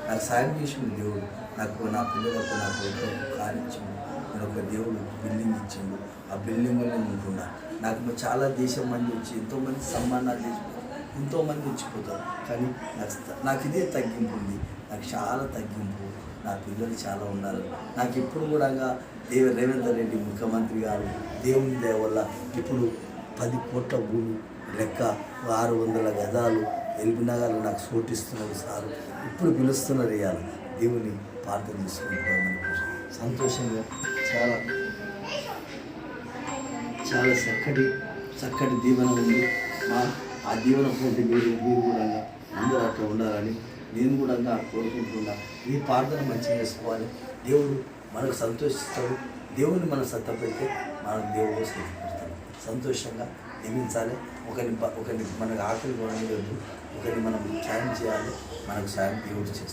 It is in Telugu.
నాకు సాయం చేసిండు దేవుడు. నా పిల్లలకు నాకు ఒక కారు ఇచ్చిండు. నేను ఒక దేవుడు బిల్డింగ్ ఇచ్చిండు. ఆ బిల్డింగ్లో ఉంటున్నా. నాకు చాలా దేశం మంది వచ్చి ఎంతోమంది సన్మానాలు చేసిపోతారు, ఎంతోమంది వచ్చిపోతారు. కానీ నాకు ఇదే తగ్గింపు ఉంది. నాకు చాలా తగ్గింపు. నా పిల్లలు చాలా ఉన్నారు. నాకు ఇప్పుడు కూడా రేవంత్ రెడ్డి ముఖ్యమంత్రి గారు దేవుని దయ వల్ల ఇప్పుడు 10 కోట్ల భూమి లెక్క 600 గజాలు ఎల్బీనగర్లో నాకు సోటిస్తున్నారు సారు. ఇప్పుడు పిలుస్తున్నారు ఇవాళ దేవుని ప్రార్థన చేసుకుంటున్నామని సంతోషంగా చాలా చాలా చక్కటి దీవెన ఉంది. ఆ దీవెన పోటీ మీరు కూడా అందరూ అట్లా ఉండాలని నేను కూడా కోరుకుంటున్నా. ఈ ప్రార్థన మంచిగా చేసుకోవాలి. దేవుడు మనకు సంతోషిస్తాడు. దేవుని మనం సత్తపెడితే మనకు దేవుడు సంతోషిస్తాడు. సంతోషంగా జీవించాలి. ఒకరిని మనకు ఆకలి కొనలేదు, ఒకరిని మనం సాయం చేయాలి. మనకు సాయం దేవుడు చేస్తాడు.